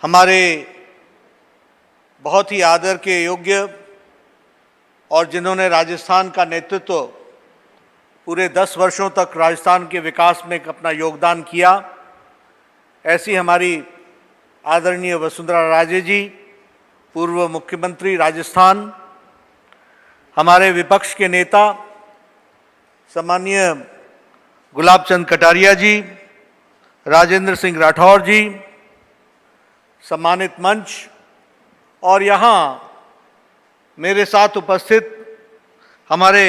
हमारे बहुत ही आदर के योग्य और जिन्होंने राजस्थान का नेतृत्व पूरे 10 वर्षों तक राजस्थान के विकास में अपना योगदान किया, ऐसी हमारी आदरणीय वसुंधरा राजे जी, पूर्व मुख्यमंत्री राजस्थान, हमारे विपक्ष के नेता सम्माननीय गुलाब चंद कटारिया जी, राजेंद्र सिंह राठौर जी, सम्मानित मंच और यहाँ मेरे साथ उपस्थित हमारे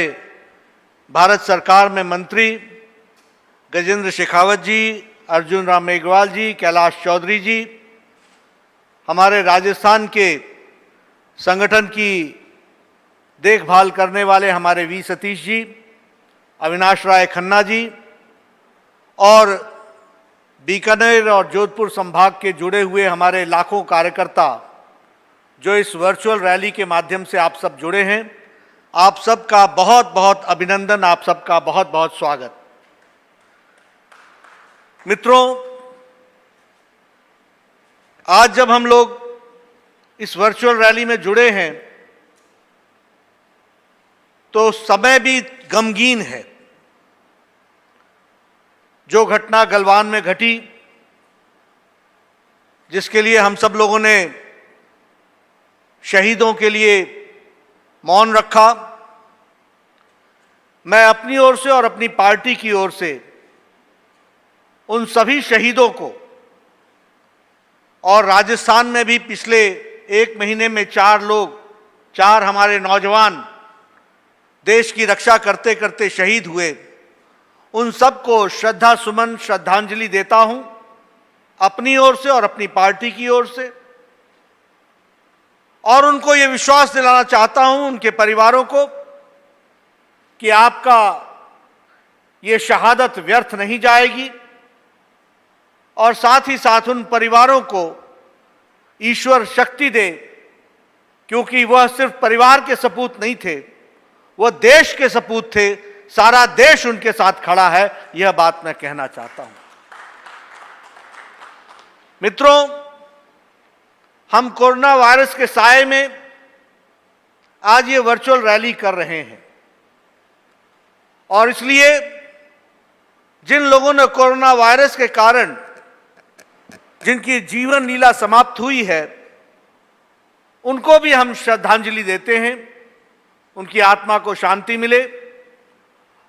भारत सरकार में मंत्री गजेंद्र शेखावत जी, अर्जुन राम मेघवाल जी, कैलाश चौधरी जी, हमारे राजस्थान के संगठन की देखभाल करने वाले हमारे वी सतीश जी, अविनाश राय खन्ना जी और बीकानेर और जोधपुर संभाग के जुड़े हुए हमारे लाखों कार्यकर्ता जो इस वर्चुअल रैली के माध्यम से आप सब जुड़े हैं, आप सबका बहुत बहुत अभिनंदन, आप सबका बहुत बहुत स्वागत। मित्रों, आज जब हम लोग इस वर्चुअल रैली में जुड़े हैं तो समय भी गमगीन है। जो घटना गलवान में घटी, जिसके लिए हम सब लोगों ने शहीदों के लिए मौन रखा, मैं अपनी ओर से और अपनी पार्टी की ओर से उन सभी शहीदों को, और राजस्थान में भी पिछले 1 महीने में 4 हमारे नौजवान देश की रक्षा करते करते शहीद हुए, उन सबको श्रद्धा सुमन श्रद्धांजलि देता हूं अपनी ओर से और अपनी पार्टी की ओर से, और उनको ये विश्वास दिलाना चाहता हूं उनके परिवारों को कि आपका ये शहादत व्यर्थ नहीं जाएगी, और साथ ही साथ उन परिवारों को ईश्वर शक्ति दे, क्योंकि वह सिर्फ परिवार के सपूत नहीं थे, वह देश के सपूत थे। सारा देश उनके साथ खड़ा है, यह बात मैं कहना चाहता हूं। मित्रों, हम कोरोना वायरस के साए में आज ये वर्चुअल रैली कर रहे हैं, और इसलिए जिन लोगों ने कोरोना वायरस के कारण जिनकी जीवन लीला समाप्त हुई है, उनको भी हम श्रद्धांजलि देते हैं, उनकी आत्मा को शांति मिले,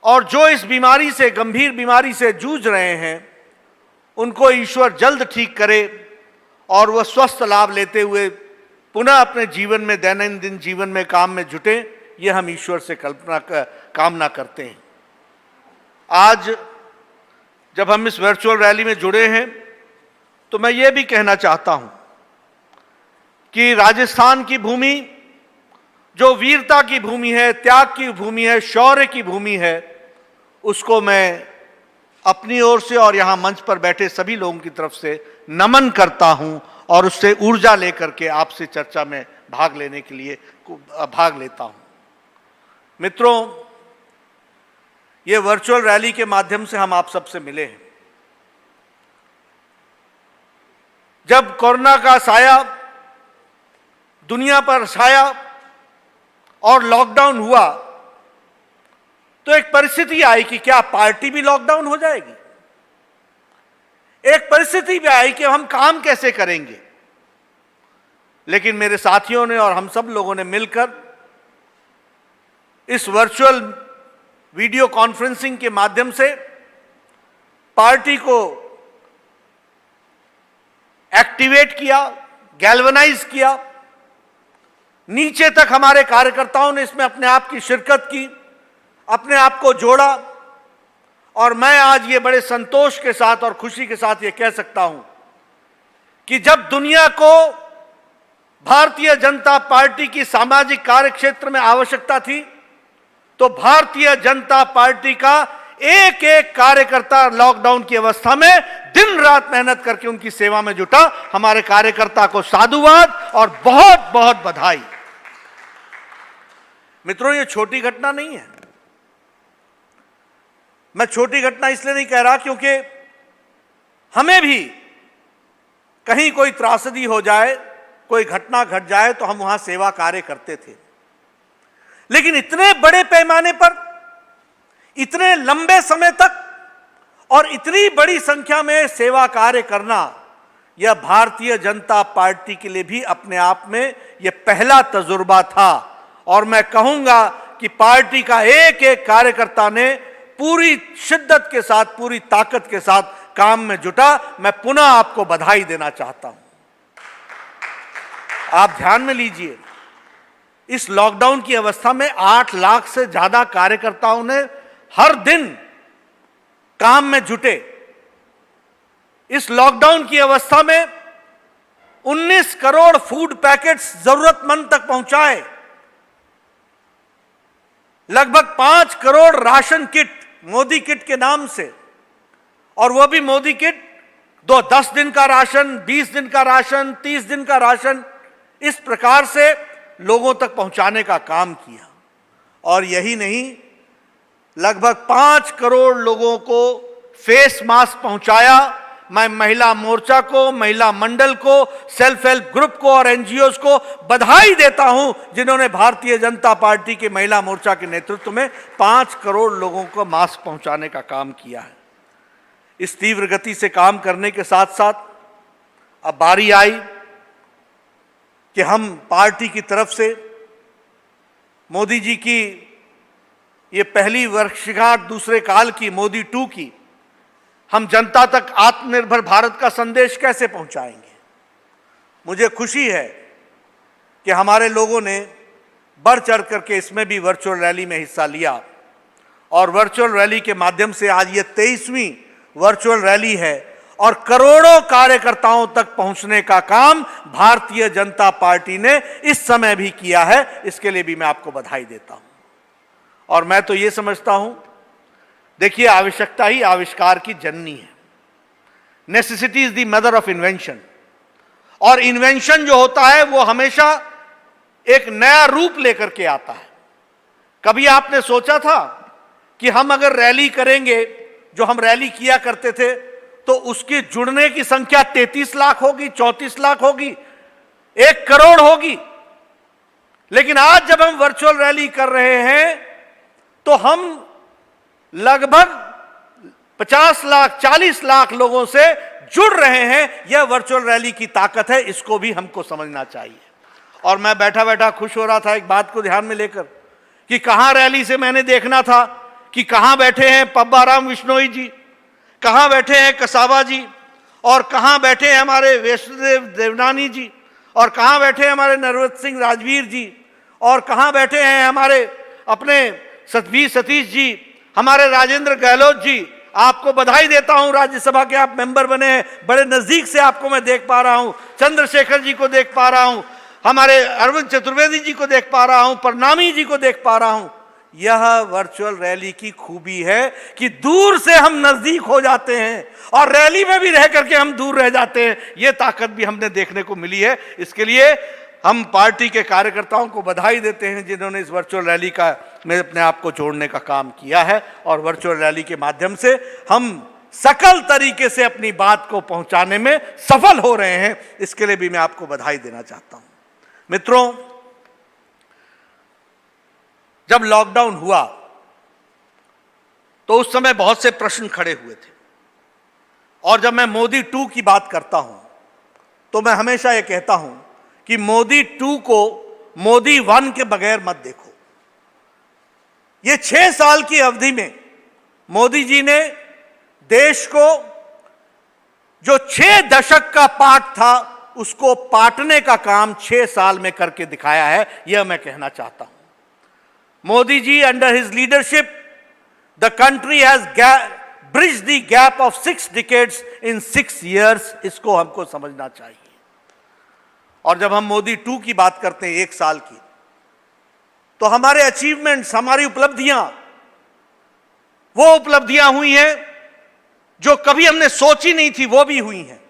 और जो इस बीमारी से, गंभीर बीमारी से जूझ रहे हैं, उनको ईश्वर जल्द ठीक करे और वह स्वस्थ लाभ लेते हुए पुनः अपने जीवन में, दैनंदिन जीवन में काम में जुटे, यह हम ईश्वर से कामना करते हैं। आज जब हम इस वर्चुअल रैली में जुड़े हैं तो मैं ये भी कहना चाहता हूं कि राजस्थान की भूमि जो वीरता की भूमि है, त्याग की भूमि है, शौर्य की भूमि है, उसको मैं अपनी ओर से और यहां मंच पर बैठे सभी लोगों की तरफ से नमन करता हूं, और उससे ऊर्जा लेकर के आपसे चर्चा में भाग लेने के लिए भाग लेता हूं। मित्रों, ये वर्चुअल रैली के माध्यम से हम आप सबसे मिले हैं। जब कोरोना का साया दुनिया पर छाया और लॉकडाउन हुआ तो एक परिस्थिति आई कि क्या पार्टी भी लॉकडाउन हो जाएगी। एक परिस्थिति भी आई कि हम काम कैसे करेंगे। लेकिन मेरे साथियों ने और हम सब लोगों ने मिलकर इस वर्चुअल वीडियो कॉन्फ्रेंसिंग के माध्यम से पार्टी को एक्टिवेट किया, गैल्वनाइज किया। नीचे तक हमारे कार्यकर्ताओं ने इसमें अपने आप की शिरकत की, अपने आप को जोड़ा, और मैं आज ये बड़े संतोष के साथ और खुशी के साथ ये कह सकता हूं कि जब दुनिया को भारतीय जनता पार्टी की सामाजिक कार्य क्षेत्र में आवश्यकता थी, तो भारतीय जनता पार्टी का एक एक कार्यकर्ता लॉकडाउन की अवस्था में दिन रात मेहनत करके उनकी सेवा में जुटा। हमारे कार्यकर्ता को साधुवाद और बहुत बहुत बधाई। मित्रों, ये छोटी घटना नहीं है। मैं छोटी घटना इसलिए नहीं कह रहा क्योंकि हमें भी कहीं कोई त्रासदी हो जाए, कोई घटना घट जाए तो हम वहां सेवा कार्य करते थे। लेकिन इतने बड़े पैमाने पर, इतने लंबे समय तक और इतनी बड़ी संख्या में सेवा कार्य करना, यह भारतीय जनता पार्टी के लिए भी अपने आप में यह पहला तजुर्बा था। और मैं कहूंगा कि पार्टी का एक एक कार्यकर्ता ने पूरी शिद्दत के साथ, पूरी ताकत के साथ काम में जुटा। मैं पुनः आपको बधाई देना चाहता हूं। आप ध्यान में लीजिए, इस लॉकडाउन की अवस्था में 8 लाख से ज्यादा कार्यकर्ताओं ने हर दिन काम में जुटे। इस लॉकडाउन की अवस्था में 19 करोड़ फूड पैकेट्स जरूरतमंद तक पहुंचाए, लगभग 5 crore ration kit Modi kit के नाम से, और वह भी मोदी किट 10 दिन का राशन, 20 दिन का राशन, 30 दिन का राशन, इस प्रकार से लोगों तक पहुंचाने का काम किया। और यही नहीं, लगभग 5 करोड़ लोगों को फेस मास्क पहुंचाया। मैं महिला मोर्चा को, महिला मंडल को, सेल्फ हेल्प ग्रुप को और एनजीओज को बधाई देता हूं, जिन्होंने भारतीय जनता पार्टी के महिला मोर्चा के नेतृत्व में 5 करोड़ लोगों को मास्क पहुंचाने का काम किया है। इस तीव्र गति से काम करने के साथ साथ अब बारी आई कि हम पार्टी की तरफ से मोदी जी की ये पहली वर्षगांठ दूसरे काल की, मोदी 2 की, हम जनता तक आत्मनिर्भर भारत का संदेश कैसे पहुंचाएंगे। मुझे खुशी है कि हमारे लोगों ने बढ़ चढ़ करके इसमें भी वर्चुअल रैली में हिस्सा लिया, और वर्चुअल रैली के माध्यम से आज ये 23वीं वर्चुअल रैली है, और करोड़ों कार्यकर्ताओं तक पहुंचने का काम भारतीय जनता पार्टी ने इस समय भी किया है। इसके लिए भी मैं आपको बधाई देता हूं। और मैं तो ये समझता हूं, देखिए, आवश्यकता ही आविष्कार की जननी है। Necessity is the mother of invention. और इन्वेंशन जो होता है वो हमेशा एक नया रूप लेकर के आता है। कभी आपने सोचा था कि हम अगर रैली करेंगे, जो हम रैली किया करते थे, तो उसकी जुड़ने की संख्या 33 लाख होगी, 34 लाख होगी, 1 करोड़ होगी। लेकिन आज जब हम वर्चुअल रैली कर रहे हैं तो हम लगभग 50 लाख, 40 लाख लोगों से जुड़ रहे हैं। यह वर्चुअल रैली की ताकत है, इसको भी हमको समझना चाहिए। और मैं बैठा बैठा खुश हो रहा था एक बात को ध्यान में लेकर कि कहां रैली से मैंने देखना था कि कहां बैठे हैं पब्बाराम विश्नोई जी, कहां बैठे हैं कसाबा जी, और कहां बैठे हैं हमारे वैष्णोदेव देवनानी जी, और कहां बैठे हैं हमारे नरवत सिंह राजवीर जी, और कहां बैठे हैं हमारे अपने सतवीर सतीश जी, हमारे राजेंद्र गहलोत जी। आपको बधाई देता हूं, राज्यसभा के आप मेंबर बने हैं, बड़े नजदीक से आपको मैं देख पा रहा हूं। चंद्रशेखर जी को देख पा रहा हूं, हमारे अरविंद चतुर्वेदी जी को देख पा रहा हूं, प्रणामी जी को देख पा रहा हूं। यह वर्चुअल रैली की खूबी है कि दूर से हम नजदीक हो जाते हैं और रैली में भी रह करके हम दूर रह जाते हैं। यह ताकत भी हमने देखने को मिली है। इसके लिए हम पार्टी के कार्यकर्ताओं को बधाई देते हैं, जिन्होंने इस वर्चुअल रैली का में अपने आप को जोड़ने का काम किया है, और वर्चुअल रैली के माध्यम से हम सकल तरीके से अपनी बात को पहुंचाने में सफल हो रहे हैं। इसके लिए भी मैं आपको बधाई देना चाहता हूं। मित्रों, जब लॉकडाउन हुआ तो उस समय बहुत से प्रश्न खड़े हुए थे, और जब मैं मोदी 2 की बात करता हूं तो मैं हमेशा यह कहता हूं कि मोदी 2 को मोदी 1 के बगैर मत देखो। ये 6 साल की अवधि में मोदी जी ने देश को जो 6 दशक का पाठ था उसको पाटने का काम 6 साल में करके दिखाया है, यह मैं कहना चाहता हूं। Modi ji, under his leadership, the country has bridge the gap of 6 decades in 6 years। इसको हमको समझना चाहिए। और जब हम मोदी 2 की बात करते हैं 1 साल की, तो हमारे अचीवमेंट्स, हमारी उपलब्धियां, वो उपलब्धियां हुई हैं जो कभी हमने सोची नहीं थी, वो भी हुई हैं।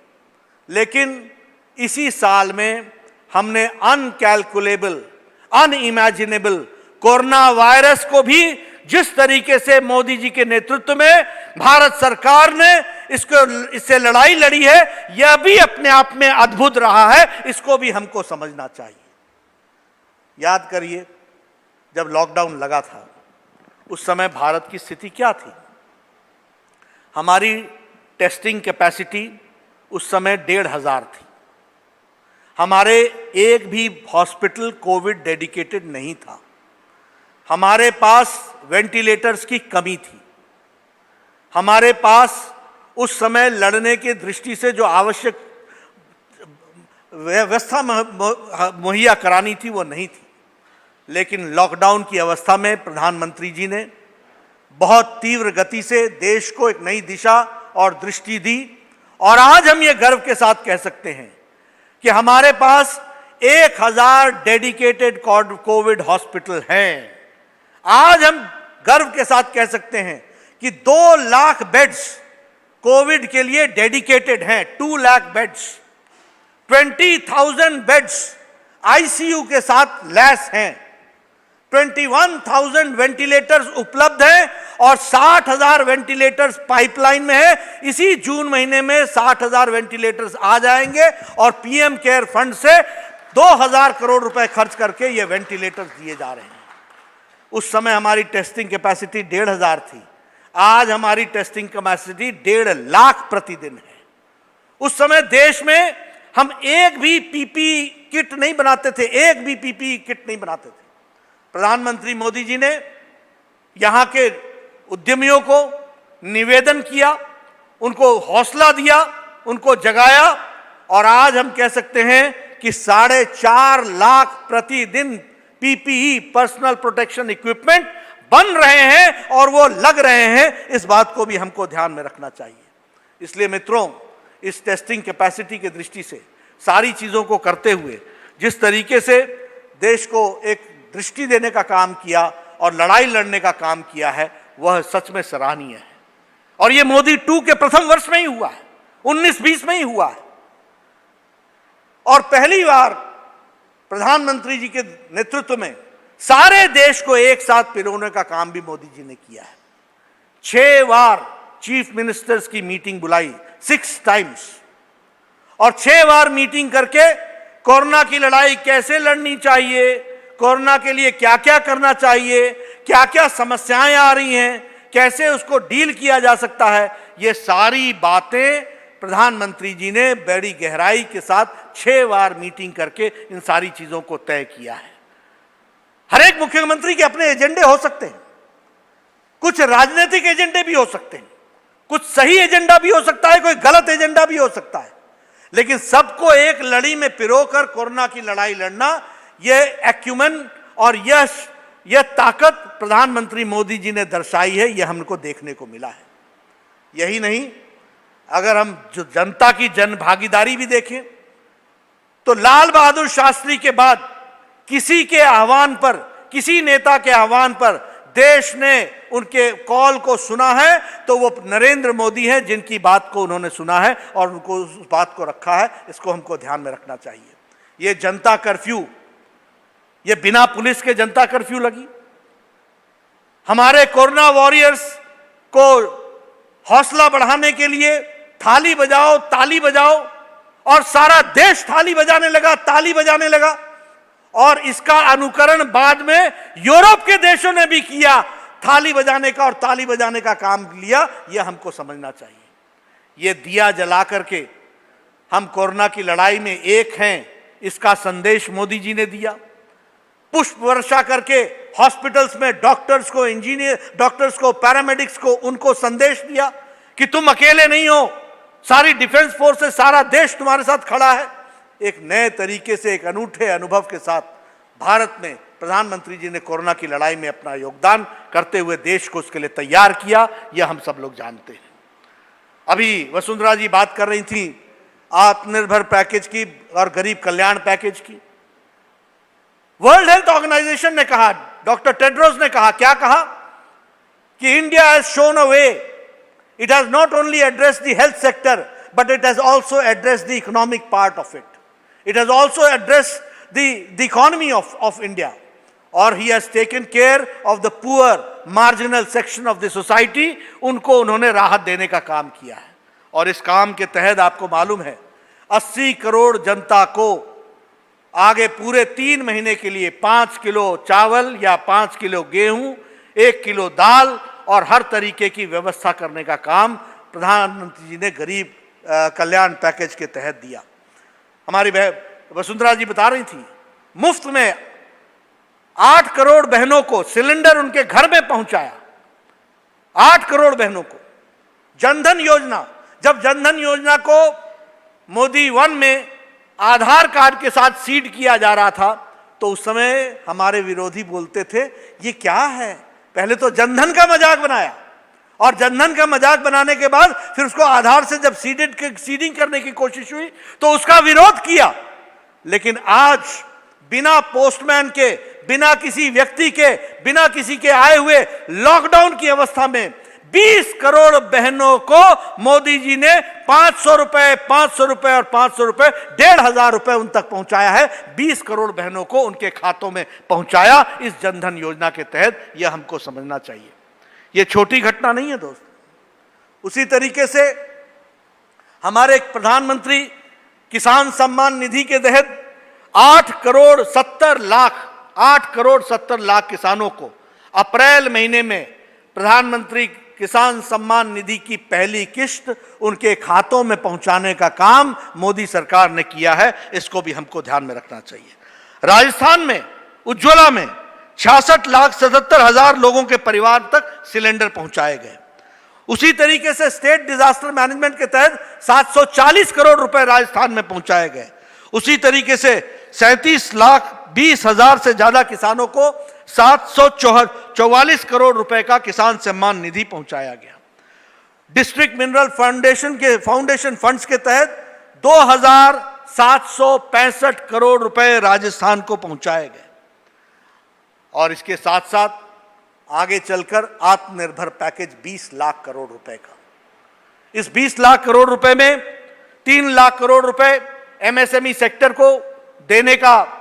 लेकिन इसी साल में हमने अनकैलकुलेबल, अनइमेजिनेबल कोरोना वायरस को भी जिस तरीके से मोदी जी के नेतृत्व में भारत सरकार ने इससे लड़ाई लड़ी है, यह भी अपने आप में अद्भुत रहा है, इसको भी हमको समझना चाहिए। याद करिए, जब लॉकडाउन लगा था उस समय भारत की स्थिति क्या थी? हमारी टेस्टिंग कैपेसिटी उस समय 1,500 थी। हमारे एक भी हॉस्पिटल कोविड डेडिकेटेड नहीं था। हमारे पास वेंटिलेटर्स की कमी थी। हमारे पास उस समय लड़ने की दृष्टि से जो आवश्यक व्यवस्था मुहैया करानी थी वो नहीं थी। लेकिन लॉकडाउन की अवस्था में प्रधानमंत्री जी ने बहुत तीव्र गति से देश को एक नई दिशा और दृष्टि दी, और आज हम ये गर्व के साथ कह सकते हैं कि हमारे पास 1,000 डेडिकेटेड कोविड हॉस्पिटल हैं। आज हम गर्व के साथ कह सकते हैं कि 2 लाख बेड्स कोविड के लिए डेडिकेटेड हैं, 2 लाख बेड्स, 20,000 बेड्स आईसीयू के साथ लैस हैं, 21,000 वेंटिलेटर्स उपलब्ध हैं और 60,000 वेंटिलेटर्स पाइपलाइन में है। इसी जून महीने में 60,000 वेंटिलेटर्स आ जाएंगे और पीएम केयर फंड से 2,000 करोड़ रुपए खर्च करके ये वेंटिलेटर्स दिए जा रहे हैं। उस समय हमारी टेस्टिंग कैपेसिटी 1,500 थी। आज हमारी टेस्टिंग कैपेसिटी 1.5 लाख प्रतिदिन है। उस समय देश में हम एक भी पीपीई किट नहीं बनाते थे, एक भी पीपीई किट नहीं बनाते थे। प्रधानमंत्री मोदी जी ने यहां के उद्यमियों को निवेदन किया, उनको हौसला दिया, उनको जगाया, और आज हम कह सकते हैं कि 4.5 लाख प्रतिदिन पीपीई पर्सनल प्रोटेक्शन इक्विपमेंट बन रहे हैं और वो लग रहे हैं। इस बात को भी हमको ध्यान में रखना चाहिए। इसलिए मित्रों, इस टेस्टिंग कैपेसिटी की दृष्टि से सारी चीजों को करते हुए जिस तरीके से देश को एक दृष्टि देने का काम किया और लड़ाई लड़ने का काम किया है, वह सच में सराहनीय है। और यह मोदी 2 के प्रथम वर्ष में ही हुआ है, 19-20 में ही हुआ है। और पहली बार प्रधानमंत्री जी के नेतृत्व में सारे देश को एक साथ पिरोने का काम भी मोदी जी ने किया है। 6 बार चीफ मिनिस्टर्स की मीटिंग बुलाई, 6 टाइम्स, और 6 बार मीटिंग करके कोरोना की लड़ाई कैसे लड़नी चाहिए, कोरोना के लिए क्या क्या करना चाहिए, क्या क्या समस्याएं आ रही हैं, कैसे उसको डील किया जा सकता है, ये सारी बातें प्रधानमंत्री जी ने बड़ी गहराई के साथ 6 बार मीटिंग करके इन सारी चीजों को तय किया है। हर एक मुख्यमंत्री के अपने एजेंडे हो सकते हैं, कुछ राजनीतिक एजेंडे भी हो सकते हैं, कुछ सही एजेंडा भी हो सकता है, कोई गलत एजेंडा भी हो सकता है, लेकिन सबको एक लड़ी में पिरोकर कोरोना की लड़ाई लड़ना, यह एक्यूमेन और यह ताकत प्रधानमंत्री मोदी जी ने दर्शाई है, यह हमको देखने को मिला है। यही नहीं, अगर हम जो जनता की जन भागीदारी भी देखें तो लाल बहादुर शास्त्री के बाद किसी के आह्वान पर, किसी नेता के आह्वान पर देश ने उनके कॉल को सुना है तो वो नरेंद्र मोदी हैं, जिनकी बात को उन्होंने सुना है और उनको उस बात को रखा है। इसको हमको ध्यान में रखना चाहिए। ये जनता कर्फ्यू, ये बिना पुलिस के जनता कर्फ्यू लगी, हमारे कोरोना वॉरियर्स को हौसला बढ़ाने के लिए थाली बजाओ, ताली बजाओ, और सारा देश थाली बजाने लगा, ताली बजाने लगा, और इसका अनुकरण बाद में यूरोप के देशों ने भी किया, थाली बजाने का और ताली बजाने का काम लिया। यह हमको समझना चाहिए। यह दिया जला करके हम कोरोना की लड़ाई में एक हैं, इसका संदेश मोदी जी ने दिया। पुष्प वर्षा करके हॉस्पिटल्स में डॉक्टर्स को, इंजीनियर डॉक्टर्स को, पैरामेडिक्स को, उनको संदेश दिया कि तुम अकेले नहीं हो, सारी डिफेंस फोर्सेस, सारा देश तुम्हारे साथ खड़ा है। एक नए तरीके से, एक अनूठे अनुभव के साथ भारत में प्रधानमंत्री जी ने कोरोना की लड़ाई में अपना योगदान करते हुए देश को उसके लिए तैयार किया, यह हम सब लोग जानते हैं। अभी वसुंधरा जी बात कर रही थी आत्मनिर्भर पैकेज की और गरीब कल्याण पैकेज की। वर्ल्ड हेल्थ ऑर्गेनाइजेशन ने कहा, डॉक्टर टेड्रोस ने कहा, क्या कहा कि India has shown a way, it has not only addressed the health sector but it has also addressed the economic part of it. It has also addressed the economy of India. Or he has taken care of the poor, marginal section of the society. उनको उन्होंने राहत देने का काम किया है। और इस काम के तहत आपको मालूम है 80 करोड़ जनता को आगे पूरे 3 महीने के लिए 5 किलो चावल या 5 किलो गेहूं, 1 किलो दाल और हर तरीके की व्यवस्था करने का काम प्रधानमंत्री जी ने गरीब कल्याण पैकेज के तहत दिया। हमारी वसुंधरा जी बता रही थी, मुफ्त में 8 करोड़ बहनों को सिलेंडर उनके घर में पहुंचाया। 8 करोड़ बहनों को। जनधन योजना, जब जनधन योजना को मोदी 1 में आधार कार्ड के साथ सीड किया जा रहा था तो उस समय हमारे विरोधी बोलते थे ये क्या है, पहले तो जनधन का मजाक बनाया और जनधन का मजाक बनाने के बाद फिर उसको आधार से जब सीडिंग करने की कोशिश हुई तो उसका विरोध किया। लेकिन आज बिना पोस्टमैन के, बिना किसी व्यक्ति के, बिना किसी के आए हुए लॉकडाउन की अवस्था में 20 करोड़ बहनों को मोदी जी ने 500 रुपए, 500 रुपए और 500 रुपए, 1,500 रुपए उन तक पहुंचाया है। 20 करोड़ बहनों को उनके खातों में पहुंचाया इस जनधन योजना के तहत। यह हमको समझना चाहिए, यह छोटी घटना नहीं है दोस्त। उसी तरीके से हमारे प्रधानमंत्री किसान सम्मान निधि के तहत 8 करोड़ 70 लाख किसानों को अप्रैल महीने में प्रधानमंत्री किसान सम्मान निधि की पहली किस्त उनके खातों में पहुंचाने का काम मोदी सरकार ने किया है। इसको भी हमको ध्यान में रखना चाहिए। राजस्थान में उज्ज्वला में 66,77,000 लोगों के परिवार तक सिलेंडर पहुंचाए गए। उसी तरीके से स्टेट डिजास्टर मैनेजमेंट के तहत 740 करोड़ रुपए राजस्थान में पहुंचाए गए। उसी तरीके से 37,20,000 से ज्यादा किसानों को 744 करोड़ रुपए का किसान सम्मान निधि पहुंचाया गया। डिस्ट्रिक्ट मिनरल फाउंडेशन फंड्स के तहत 2,765 करोड़ रुपए राजस्थान को पहुंचाए गए। और इसके साथ साथ आगे चलकर आत्मनिर्भर पैकेज 20 लाख करोड़ रुपए का। इस 20 लाख करोड़ रुपए में 3 लाख करोड़ रुपए एमएसएमई सेक्टर को देने का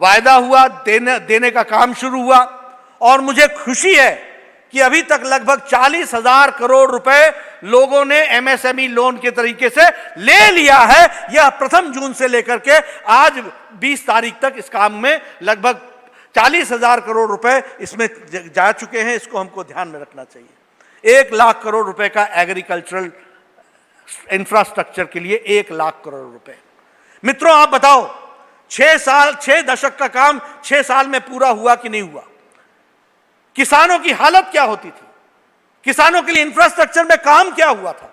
वायदा हुआ, देने का काम शुरू हुआ। और मुझे खुशी है कि अभी तक लगभग 40,000 करोड़ रुपए लोगों ने एमएसएमई लोन के तरीके से ले लिया है। यह 1 जून से लेकर के आज 20 तारीख तक इस काम में लगभग 40,000 करोड़ रुपए इसमें जा चुके हैं। इसको हमको ध्यान में रखना चाहिए। 1 लाख करोड़ रुपए का एग्रीकल्चरल इंफ्रास्ट्रक्चर के लिए 1 लाख करोड़ रुपए। मित्रों, आप बताओ 6 दशक का काम 6 साल में पूरा हुआ कि नहीं हुआ? किसानों की हालत क्या होती थी? किसानों के लिए इंफ्रास्ट्रक्चर में काम क्या हुआ था?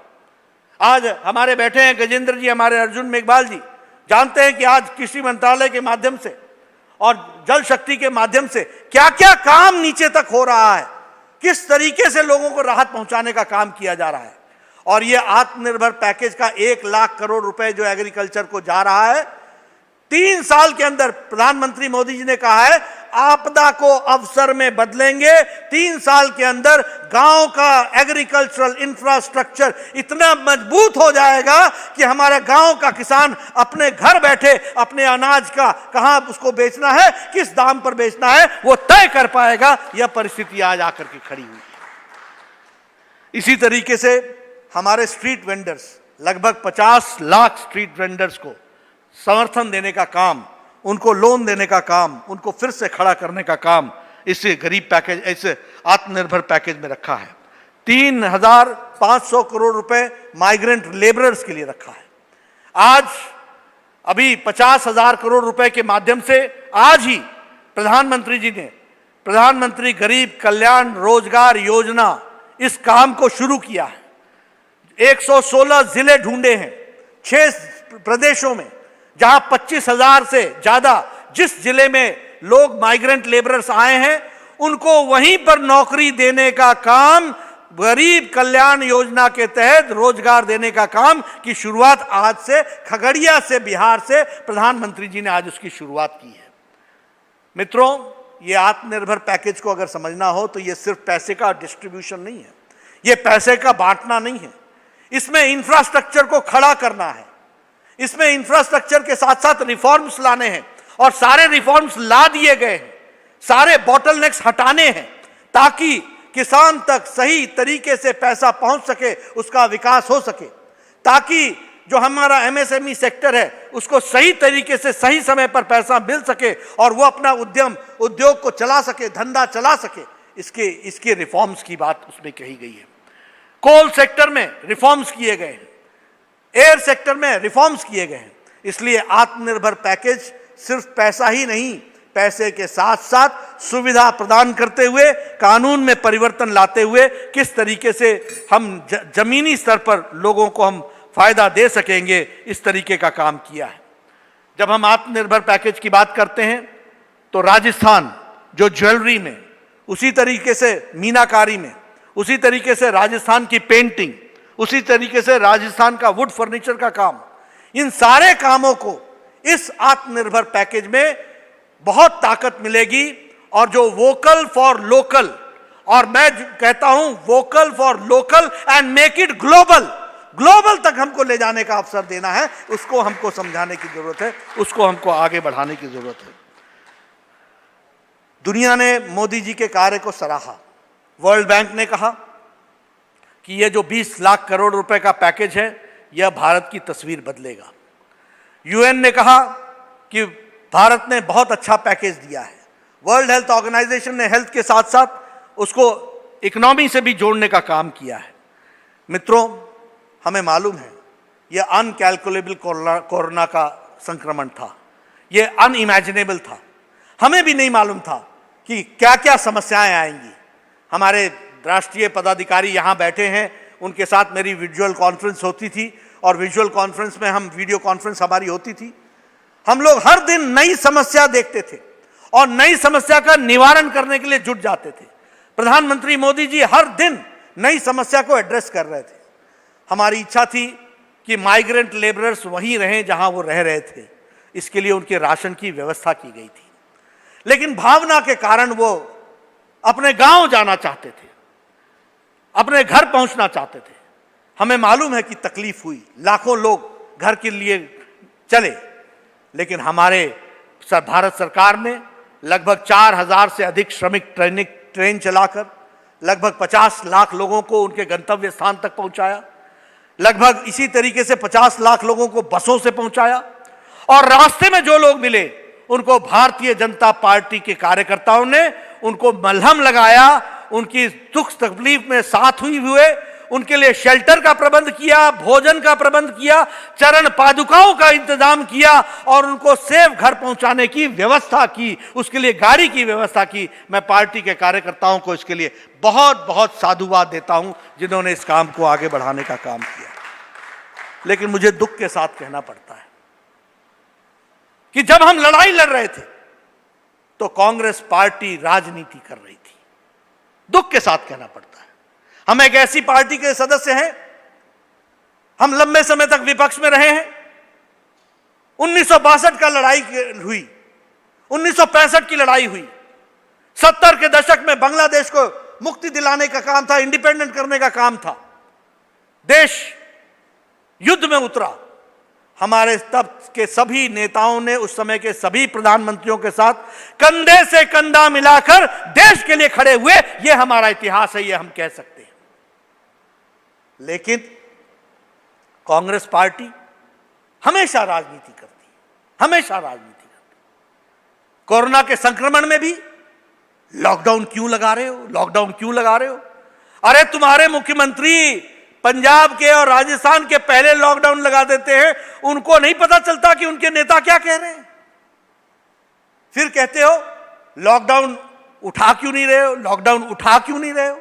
आज हमारे बैठे हैं गजेंद्र जी, हमारे अर्जुन मेघवाल जी, जानते हैं कि आज कृषि मंत्रालय के माध्यम से और जल शक्ति के माध्यम से क्या क्या काम नीचे तक हो रहा है, किस तरीके से लोगों को राहत पहुंचाने का काम किया जा रहा है। और ये आत्मनिर्भर पैकेज का 1 लाख करोड़ रुपए जो एग्रीकल्चर को जा रहा है, 3 साल के अंदर प्रधानमंत्री मोदी जी ने कहा है आपदा को अवसर में बदलेंगे। 3 साल के अंदर गांव का एग्रीकल्चरल इंफ्रास्ट्रक्चर इतना मजबूत हो जाएगा कि हमारा गांव का किसान अपने घर बैठे अपने अनाज का कहां उसको बेचना है, किस दाम पर बेचना है, वो तय कर पाएगा। यह परिस्थिति आज आकर के खड़ी हुई है। इसी तरीके से हमारे स्ट्रीट वेंडर्स, लगभग 50 लाख स्ट्रीट वेंडर्स को समर्थन देने का काम, उनको लोन देने का काम, उनको फिर से खड़ा करने का काम इसे गरीब पैकेज, इसे आत्मनिर्भर पैकेज में रखा है। 3,500 करोड़ रुपए माइग्रेंट लेबरर्स के लिए रखा है। आज अभी 50,000 करोड़ रुपए के माध्यम से आज ही प्रधानमंत्री जी ने प्रधानमंत्री गरीब कल्याण रोजगार योजना इस काम को शुरू किया है। 116 जिले ढूंढे हैं 6 प्रदेशों में, जहां 25,000 से ज्यादा जिस जिले में लोग माइग्रेंट लेबरर्स आए हैं उनको वहीं पर नौकरी देने का काम, गरीब कल्याण योजना के तहत रोजगार देने का काम की शुरुआत आज से खगड़िया से, बिहार से प्रधानमंत्री जी ने आज उसकी शुरुआत की है। मित्रों, ये आत्मनिर्भर पैकेज को अगर समझना हो तो ये सिर्फ पैसे का डिस्ट्रीब्यूशन नहीं है, ये पैसे का बांटना नहीं है। इसमें इंफ्रास्ट्रक्चर को खड़ा करना है, इसमें इंफ्रास्ट्रक्चर के साथ साथ रिफॉर्म्स लाने हैं और सारे रिफॉर्म्स ला दिए गए हैं। सारे बॉटलनेक्स हटाने हैं ताकि किसान तक सही तरीके से पैसा पहुंच सके, उसका विकास हो सके, ताकि जो हमारा एमएसएमई सेक्टर है उसको सही तरीके से सही समय पर पैसा मिल सके और वो अपना उद्योग को चला सके, धंधा चला सके। इसके रिफॉर्म्स की बात उसमें कही गई है। कोल सेक्टर में रिफॉर्म्स किए गए हैं, एयर सेक्टर में रिफॉर्म्स किए गए हैं। इसलिए आत्मनिर्भर पैकेज सिर्फ पैसा ही नहीं, पैसे के साथ साथ सुविधा प्रदान करते हुए, कानून में परिवर्तन लाते हुए किस तरीके से हम जमीनी स्तर पर लोगों को हम फायदा दे सकेंगे, इस तरीके का काम किया है। जब हम आत्मनिर्भर पैकेज की बात करते हैं तो राजस्थान जो ज्वेलरी में, उसी तरीके से मीनाकारी में, उसी तरीके से राजस्थान की पेंटिंग, उसी तरीके से राजस्थान का वुड फर्नीचर का काम, इन सारे कामों को इस आत्मनिर्भर पैकेज में बहुत ताकत मिलेगी। और जो वोकल फॉर लोकल, और मैं कहता हूं vocal for local and make it global, global तक हमको ले जाने का अवसर देना है, उसको हमको समझाने की जरूरत है, उसको हमको आगे बढ़ाने की जरूरत है। दुनिया ने मोदी जी के कार्य को सराहा। वर्ल्ड बैंक ने कहा कि यह जो 20 लाख करोड़ रुपए का पैकेज है यह भारत की तस्वीर बदलेगा। यूएन ने कहा कि भारत ने बहुत अच्छा पैकेज दिया है। वर्ल्ड हेल्थ ऑर्गेनाइजेशन ने हेल्थ के साथ साथ उसको इकोनॉमी से भी जोड़ने का काम किया है। मित्रों, हमें मालूम है यह अनकैलकुलेबल कोरोना का संक्रमण था, यह अनइमेजिनेबल था। हमें भी नहीं मालूम था कि क्या क्या समस्याएं आएंगी। हमारे राष्ट्रीय पदाधिकारी यहाँ बैठे हैं, उनके साथ मेरी विजुअल कॉन्फ्रेंस होती थी और विजुअल कॉन्फ्रेंस में हम वीडियो कॉन्फ्रेंस हमारी होती थी। हम लोग हर दिन नई समस्या देखते थे और नई समस्या का निवारण करने के लिए जुट जाते थे। प्रधानमंत्री मोदी जी हर दिन नई समस्या को एड्रेस कर रहे थे। हमारी इच्छा थी कि माइग्रेंट लेबरर्स वहीं रहें जहां वो रह रहे थे, इसके लिए उनके राशन की व्यवस्था की गई थी। लेकिन भावना के कारण वो अपने गांव जाना चाहते थे, अपने घर पहुंचना चाहते थे। हमें मालूम है कि तकलीफ हुई, लाखों लोग घर के लिए चले, लेकिन हमारे भारत सरकार ने लगभग 4000 से अधिक श्रमिक ट्रेन चलाकर लगभग 50 लाख लोगों को उनके गंतव्य स्थान तक पहुंचाया। लगभग इसी तरीके से 50 लाख लोगों को बसों से पहुंचाया और रास्ते में जो लोग मिले उनको भारतीय जनता पार्टी के कार्यकर्ताओं ने उनको मलहम लगाया, उनकी दुख तकलीफ में साथ हुए, उनके लिए शेल्टर का प्रबंध किया, भोजन का प्रबंध किया, चरण पादुकाओं का इंतजाम किया और उनको सेफ घर पहुंचाने की व्यवस्था की, उसके लिए गाड़ी की व्यवस्था की। मैं पार्टी के कार्यकर्ताओं को इसके लिए बहुत बहुत साधुवाद देता हूं जिन्होंने इस काम को आगे बढ़ाने का काम किया। लेकिन मुझे दुख के साथ कहना पड़ता है कि जब हम लड़ाई लड़ रहे थे तो कांग्रेस पार्टी राजनीति कर रही थी। दुख के साथ कहना पड़ता है। हम एक ऐसी पार्टी के सदस्य हैं, हम लंबे समय तक विपक्ष में रहे हैं। 1962 का लड़ाई हुई, 1965 की लड़ाई हुई, 70 के दशक में बांग्लादेश को मुक्ति दिलाने का काम था, इंडिपेंडेंट करने का काम था। देश युद्ध में उतरा। हमारे तब के सभी नेताओं ने उस समय के सभी प्रधानमंत्रियों के साथ कंधे से कंधा मिलाकर देश के लिए खड़े हुए। यह हमारा इतिहास है, यह हम कह सकते हैं। लेकिन कांग्रेस पार्टी हमेशा राजनीति करती है, हमेशा राजनीति करती है। कोरोना के संक्रमण में भी लॉकडाउन क्यों लगा रहे हो, लॉकडाउन क्यों लगा रहे हो? अरे तुम्हारे मुख्यमंत्री पंजाब के और राजस्थान के पहले लॉकडाउन लगा देते हैं, उनको नहीं पता चलता कि उनके नेता क्या कह रहे हैं। फिर कहते हो लॉकडाउन उठा क्यों नहीं रहे हो, लॉकडाउन उठा क्यों नहीं रहे हो?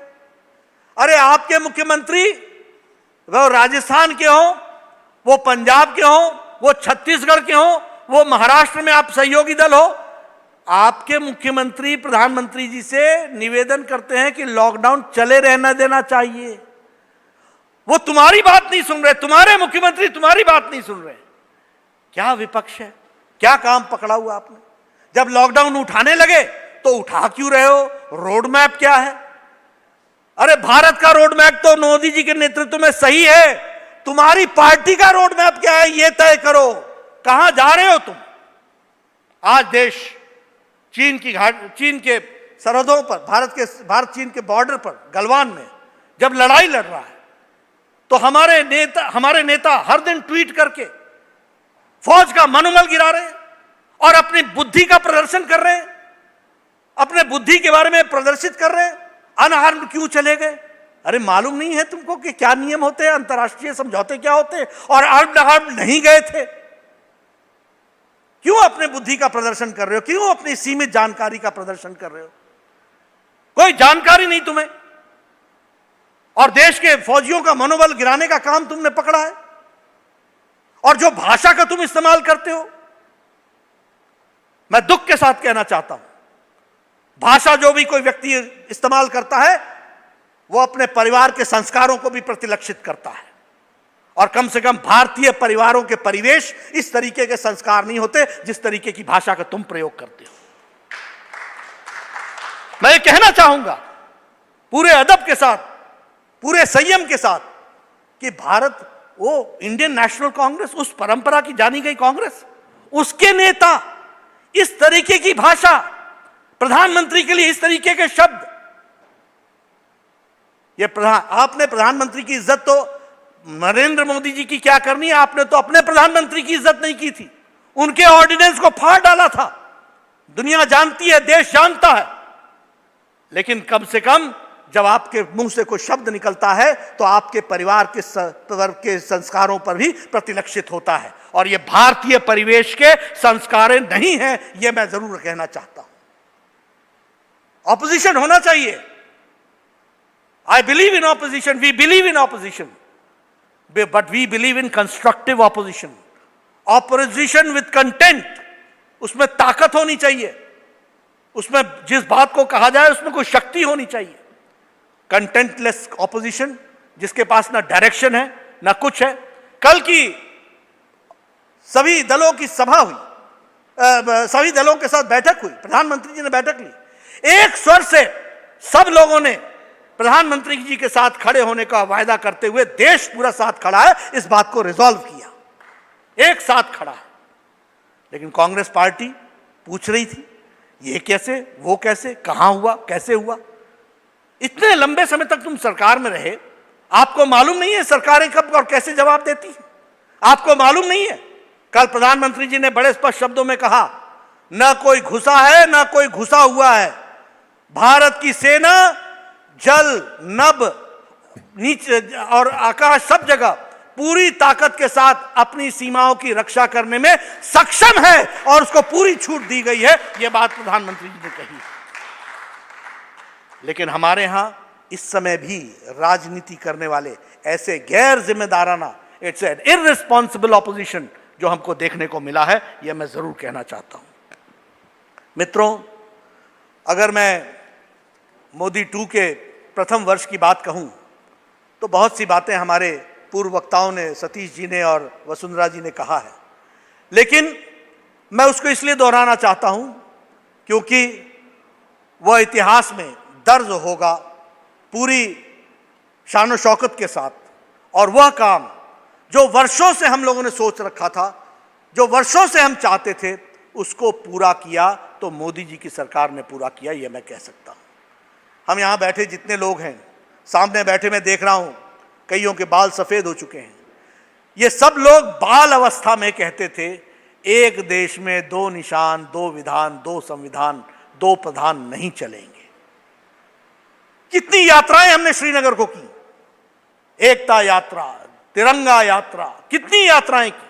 अरे आपके मुख्यमंत्री वो राजस्थान के हो, वो पंजाब के हो, वो छत्तीसगढ़ के हो, वो महाराष्ट्र में आप सहयोगी दल हो, आपके मुख्यमंत्री प्रधानमंत्री जी से निवेदन करते हैं कि लॉकडाउन चले रहना देना चाहिए। वो तुम्हारी बात नहीं सुन रहे, तुम्हारे मुख्यमंत्री तुम्हारी बात नहीं सुन रहे। क्या विपक्ष है, क्या काम पकड़ा हुआ आपने? जब लॉकडाउन उठाने लगे तो उठा क्यों रहे हो? रोड मैप क्या है? अरे भारत का रोड मैप तो मोदी जी के नेतृत्व में सही है, तुम्हारी पार्टी का रोड मैप क्या है यह तय करो। कहां जा रहे हो तुम? आज देश चीन के सरहदों पर, भारत चीन के बॉर्डर पर गलवान में जब लड़ाई लड़ रहा है तो हमारे नेता हर दिन ट्वीट करके फौज का मनोबल गिरा रहे हैं और अपनी बुद्धि का प्रदर्शन कर रहे हैं, अपने बुद्धि के बारे में प्रदर्शित कर रहे हैं। अनआर्म्ड क्यों चले गए? अरे मालूम नहीं है तुमको कि क्या नियम होते हैं, अंतर्राष्ट्रीय समझौते क्या होते हैं? और आर्म्ड नहीं गए थे। क्यों अपने बुद्धि का प्रदर्शन कर रहे हो? क्यों अपनी सीमित जानकारी का प्रदर्शन कर रहे हो? कोई जानकारी नहीं तुम्हें, और देश के फौजियों का मनोबल गिराने का काम तुमने पकड़ा है। और जो भाषा का तुम इस्तेमाल करते हो, मैं दुख के साथ कहना चाहता हूं, भाषा जो भी कोई व्यक्ति इस्तेमाल करता है वो अपने परिवार के संस्कारों को भी प्रतिलक्षित करता है। और कम से कम भारतीय परिवारों के परिवेश इस तरीके के संस्कार नहीं होते जिस तरीके की भाषा का तुम प्रयोग करते हो। मैं ये कहना चाहूंगा पूरे अदब के साथ, पूरे संयम के साथ, कि भारत, वो इंडियन नेशनल कांग्रेस, उस परंपरा की जानी गई कांग्रेस, उसके नेता इस तरीके की भाषा, प्रधानमंत्री के लिए इस तरीके के शब्द, आपने प्रधानमंत्री की इज्जत तो नरेंद्र मोदी जी की क्या करनी है, आपने तो अपने प्रधानमंत्री की इज्जत नहीं की थी। उनके ऑर्डिनेंस को फाड़ डाला था। दुनिया जानती है, देश जानता है, लेकिन कम से कम जब आपके मुंह से कोई शब्द निकलता है तो आपके परिवार के संस्कारों पर भी प्रतिलक्षित होता है। और ये भारतीय परिवेश के संस्कार नहीं है, ये मैं जरूर कहना चाहता हूं। ऑपोजिशन होना चाहिए। I believe in opposition, we believe in opposition, but we believe in constructive opposition. Opposition with content, उसमें ताकत होनी चाहिए, उसमें जिस बात को कहा जाए उसमें कोई शक्ति होनी चाहिए। कंटेंटलेस ऑपोजिशन, जिसके पास ना डायरेक्शन है ना कुछ है। कल की सभी दलों की सभा हुई, सभी दलों के साथ बैठक हुई, प्रधानमंत्री जी ने बैठक ली। एक स्वर से सब लोगों ने प्रधानमंत्री जी के साथ खड़े होने का वायदा करते हुए, देश पूरा साथ खड़ा है, इस बात को रिजॉल्व किया, एक साथ खड़ा है। लेकिन कांग्रेस पार्टी पूछ रही थी ये कैसे, वो कैसे, कहां हुआ, कैसे हुआ। इतने लंबे समय तक तुम सरकार में रहे, आपको मालूम नहीं है सरकारें कब और कैसे जवाब देती हैं? आपको मालूम नहीं है? कल प्रधानमंत्री जी ने बड़े स्पष्ट शब्दों में कहा, ना कोई घुसा है ना कोई घुसा हुआ है। भारत की सेना जल, नभ, नीचे और आकाश, सब जगह पूरी ताकत के साथ अपनी सीमाओं की रक्षा करने में सक्षम है और उसको पूरी छूट दी गई है। यह बात प्रधानमंत्री जी ने कही। लेकिन हमारे यहां इस समय भी राजनीति करने वाले ऐसे गैर जिम्मेदाराना, इट्स एन इररिस्पॉन्सिबल ऑपोजिशन जो हमको देखने को मिला है, यह मैं जरूर कहना चाहता हूं। मित्रों, अगर मैं मोदी 2 के प्रथम वर्ष की बात कहूं तो बहुत सी बातें हमारे पूर्व वक्ताओं ने, सतीश जी ने और वसुंधरा जी ने कहा है, लेकिन मैं उसको इसलिए दोहराना चाहता हूं क्योंकि वह इतिहास में दर्ज होगा पूरी शान और शौकत के साथ। और वह काम जो वर्षों से हम लोगों ने सोच रखा था, जो वर्षों से हम चाहते थे, उसको पूरा किया तो मोदी जी की सरकार ने पूरा किया, यह मैं कह सकता हूं। हम यहां बैठे जितने लोग हैं, सामने बैठे मैं देख रहा हूं कईयों के बाल सफेद हो चुके हैं। ये सब लोग बाल अवस्था में कहते थे एक देश में 2 निशान, 2 विधान, 2 संविधान, 2 प्रधान नहीं चलेंगे। कितनी यात्राएं हमने श्रीनगर को की, एकता यात्रा, तिरंगा यात्रा, कितनी यात्राएं की,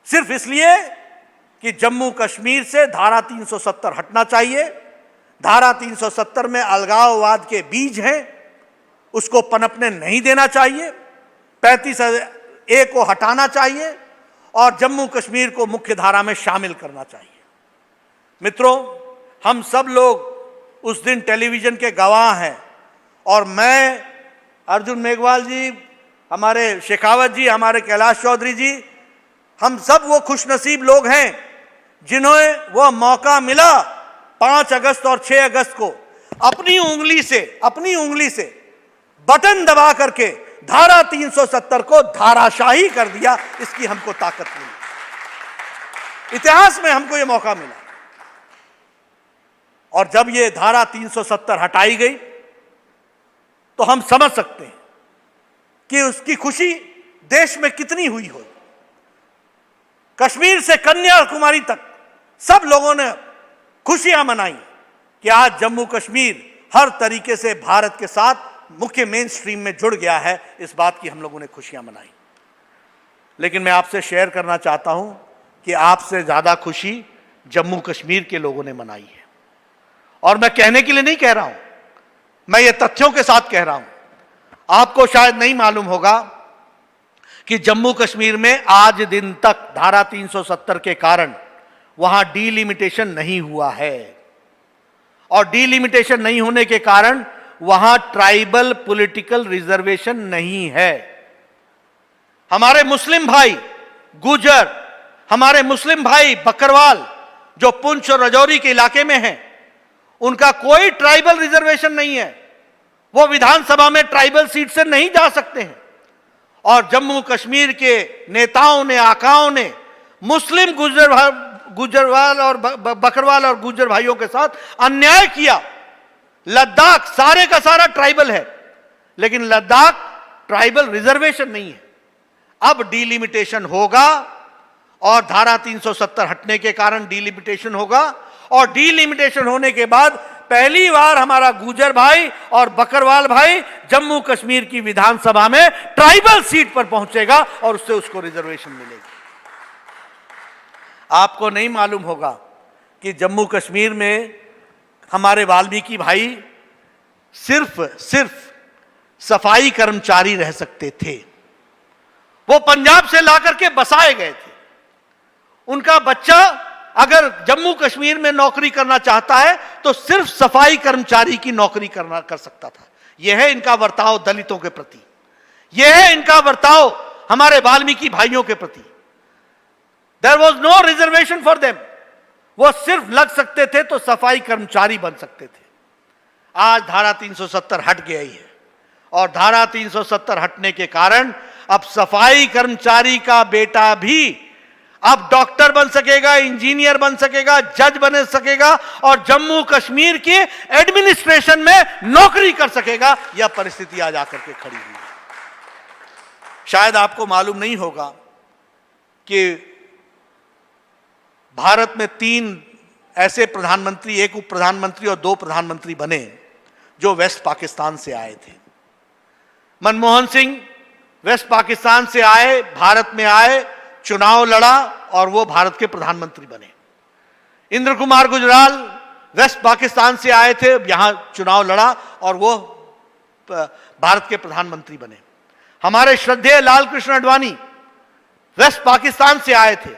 सिर्फ इसलिए कि जम्मू कश्मीर से धारा 370 हटना चाहिए। धारा 370 में अलगाववाद के बीज हैं, उसको पनपने नहीं देना चाहिए। 35A को हटाना चाहिए और जम्मू कश्मीर को मुख्य धारा में शामिल करना चाहिए। मित्रों, हम सब लोग उस दिन टेलीविजन के गवाह हैं और मैं, अर्जुन मेघवाल जी, हमारे शेखावत जी, हमारे कैलाश चौधरी जी, हम सब वो खुशनसीब लोग हैं जिन्हें वह मौका मिला 5 अगस्त और 6 अगस्त को अपनी उंगली से बटन दबा करके धारा 370 को धाराशाही कर दिया। इसकी हमको ताकत मिली, इतिहास में हमको यह मौका मिला। और जब ये धारा 370 हटाई गई तो हम समझ सकते हैं कि उसकी खुशी देश में कितनी हुई हो। कश्मीर से कन्याकुमारी तक सब लोगों ने खुशियां मनाई कि आज जम्मू कश्मीर हर तरीके से भारत के साथ मुख्य मेन स्ट्रीम में जुड़ गया है। इस बात की हम लोगों ने खुशियां मनाई। लेकिन मैं आपसे शेयर करना चाहता हूं कि आपसे ज्यादा खुशी जम्मू कश्मीर के लोगों ने मनाई है। और मैं कहने के लिए नहीं कह रहा हूं, मैं ये तथ्यों के साथ कह रहा हूं। आपको शायद नहीं मालूम होगा कि जम्मू कश्मीर में आज दिन तक धारा 370 के कारण वहां डीलिमिटेशन नहीं हुआ है। और डीलिमिटेशन नहीं होने के कारण वहां ट्राइबल पॉलिटिकल रिजर्वेशन नहीं है। हमारे मुस्लिम भाई गुजर, हमारे मुस्लिम भाई बकरवाल जो पुंछ और राजौरी के इलाके में हैं, उनका कोई ट्राइबल रिजर्वेशन नहीं है। वो विधानसभा में ट्राइबल सीट से नहीं जा सकते हैं। और जम्मू कश्मीर के नेताओं ने, आकाओं ने मुस्लिम गुजरवाल और बकरवाल और गुजर भाइयों के साथ अन्याय किया। लद्दाख सारे का सारा ट्राइबल है, लेकिन लद्दाख ट्राइबल रिजर्वेशन नहीं है। अब डीलिमिटेशन होगा और धारा 370 हटने के कारण डीलिमिटेशन होगा। और डीलिमिटेशन होने के बाद पहली बार हमारा गुजर भाई और बकरवाल भाई जम्मू कश्मीर की विधानसभा में ट्राइबल सीट पर पहुंचेगा और उससे उसको रिजर्वेशन मिलेगी। आपको नहीं मालूम होगा कि जम्मू कश्मीर में हमारे वाल्मीकि भाई सिर्फ सफाई कर्मचारी रह सकते थे। वो पंजाब से लाकर के बसाए गए थे। उनका बच्चा अगर जम्मू कश्मीर में नौकरी करना चाहता है तो सिर्फ सफाई कर्मचारी की नौकरी कर सकता था। यह है इनका बर्ताव दलितों के प्रति, यह है इनका बर्ताव हमारे वाल्मीकि भाइयों के प्रति। There was no reservation for them. वो सिर्फ लग सकते थे तो सफाई कर्मचारी बन सकते थे। आज धारा 370 हट गई है और धारा 370 हटने के कारण अब सफाई कर्मचारी का बेटा भी अब डॉक्टर बन सकेगा, इंजीनियर बन सकेगा, जज बन सकेगा और जम्मू कश्मीर के एडमिनिस्ट्रेशन में नौकरी कर सकेगा। यह परिस्थिति आज आकर के खड़ी हुई है। शायद आपको मालूम नहीं होगा कि भारत में 3 ऐसे प्रधानमंत्री, एक उप प्रधानमंत्री और 2 प्रधानमंत्री बने जो वेस्ट पाकिस्तान से आए थे। मनमोहन सिंह वेस्ट पाकिस्तान से आए, भारत में आए, चुनाव लड़ा और वो भारत के प्रधानमंत्री बने। इंद्र कुमार गुजराल वेस्ट पाकिस्तान से आए थे, यहां चुनाव लड़ा और वो भारत के प्रधानमंत्री बने। हमारे श्रद्धेय लाल कृष्ण आडवाणी वेस्ट पाकिस्तान से आए थे,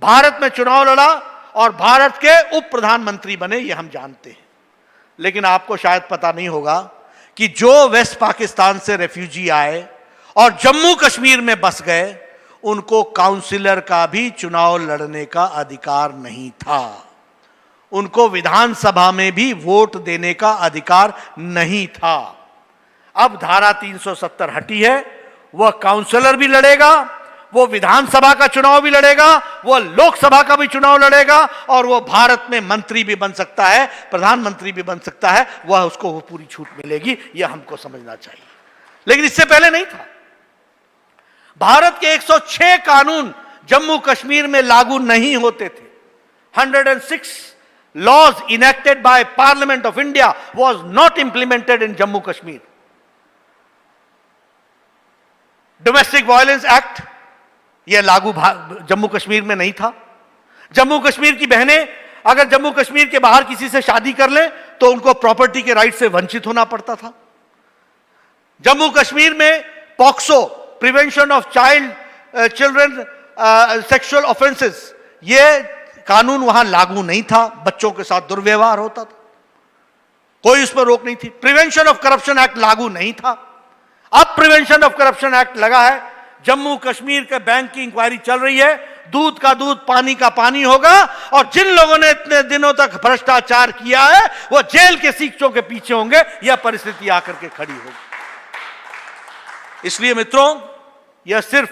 भारत में चुनाव लड़ा और भारत के उप प्रधानमंत्री बने, ये हम जानते हैं। लेकिन आपको शायद पता नहीं होगा कि जो वेस्ट पाकिस्तान से रेफ्यूजी आए और जम्मू कश्मीर में बस गए, उनको काउंसिलर का भी चुनाव लड़ने का अधिकार नहीं था। उनको विधानसभा में भी वोट देने का अधिकार नहीं था। अब धारा 370 हटी है, वह काउंसिलर भी लड़ेगा, वो विधानसभा का चुनाव भी लड़ेगा, वो लोकसभा का भी चुनाव लड़ेगा और वो भारत में मंत्री भी बन सकता है, प्रधानमंत्री भी बन सकता है। वह उसको वो पूरी छूट मिलेगी, यह हमको समझना चाहिए। लेकिन इससे पहले नहीं था। भारत के 106 कानून जम्मू कश्मीर में लागू नहीं होते थे। 106 laws enacted by Parliament of India was not implemented in Jammu Kashmir. Domestic Violence Act यह लागू जम्मू कश्मीर में नहीं था। जम्मू कश्मीर की बहनें अगर जम्मू कश्मीर के बाहर किसी से शादी कर ले तो उनको प्रॉपर्टी के राइट से वंचित होना पड़ता था। जम्मू कश्मीर में POCSO, prevention of children sexual offences, यह कानून वहां लागू नहीं था। बच्चों के साथ दुर्व्यवहार होता था, कोई उस पर रोक नहीं थी। प्रिवेंशन ऑफ करप्शन एक्ट लागू नहीं था। अब प्रिवेंशन ऑफ करप्शन एक्ट लगा है। जम्मू कश्मीर के बैंक की इंक्वायरी चल रही है। दूध का दूध, पानी का पानी होगा और जिन लोगों ने इतने दिनों तक भ्रष्टाचार किया है वो जेल के सीटों के पीछे होंगे। यह परिस्थिति आकर के खड़ी होगी। इसलिए मित्रों, यह सिर्फ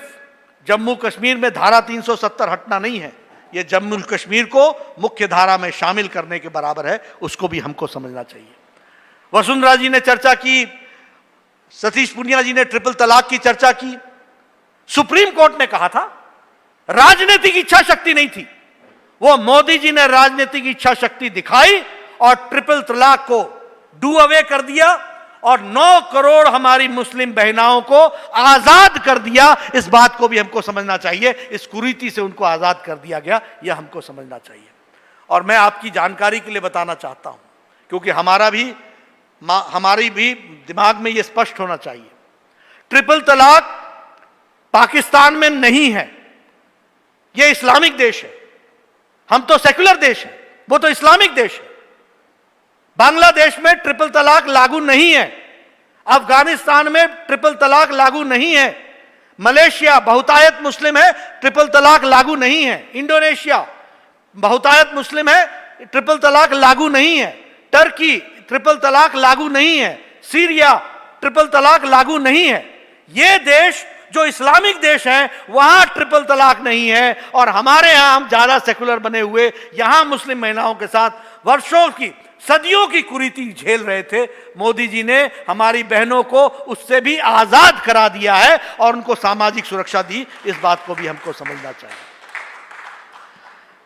जम्मू कश्मीर में धारा 370 हटना नहीं है, यह जम्मू कश्मीर को मुख्य धारा में शामिल करने के बराबर है। उसको भी हमको समझना चाहिए। वसुंधरा जी ने चर्चा की सतीश पुनिया जी ने ट्रिपल तलाक की चर्चा की। सुप्रीम कोर्ट ने कहा था राजनीतिक इच्छा शक्ति नहीं थी, वो मोदी जी ने राजनीतिक इच्छा शक्ति दिखाई और ट्रिपल तलाक को डू अवे कर दिया और 9 करोड़ हमारी मुस्लिम बहनाओं को आजाद कर दिया। इस बात को भी हमको समझना चाहिए, इस कुरीति से उनको आजाद कर दिया गया, यह हमको समझना चाहिए। और मैं आपकी जानकारी के लिए बताना चाहता हूं, क्योंकि हमारी भी दिमाग में यह स्पष्ट होना चाहिए, ट्रिपल तलाक पाकिस्तान में नहीं है, यह इस्लामिक देश है। हम तो सेक्युलर देश है, वो तो इस्लामिक देश है। बांग्लादेश में ट्रिपल तलाक लागू नहीं है, अफगानिस्तान में ट्रिपल तलाक लागू नहीं है, मलेशिया बहुतायत मुस्लिम है, ट्रिपल तलाक लागू नहीं है, इंडोनेशिया बहुतायत मुस्लिम है, ट्रिपल तलाक लागू नहीं है, टर्की ट्रिपल तलाक लागू नहीं है, सीरिया ट्रिपल तलाक लागू नहीं है। ये देश जो इस्लामिक देश है वहां ट्रिपल तलाक नहीं है, और हमारे यहां हम ज्यादा सेकुलर बने हुए यहां मुस्लिम महिलाओं के साथ वर्षों की सदियों की कुरीति झेल रहे थे। मोदी जी ने हमारी बहनों को उससे भी आजाद करा दिया है और उनको सामाजिक सुरक्षा दी। इस बात को भी हमको समझना चाहिए।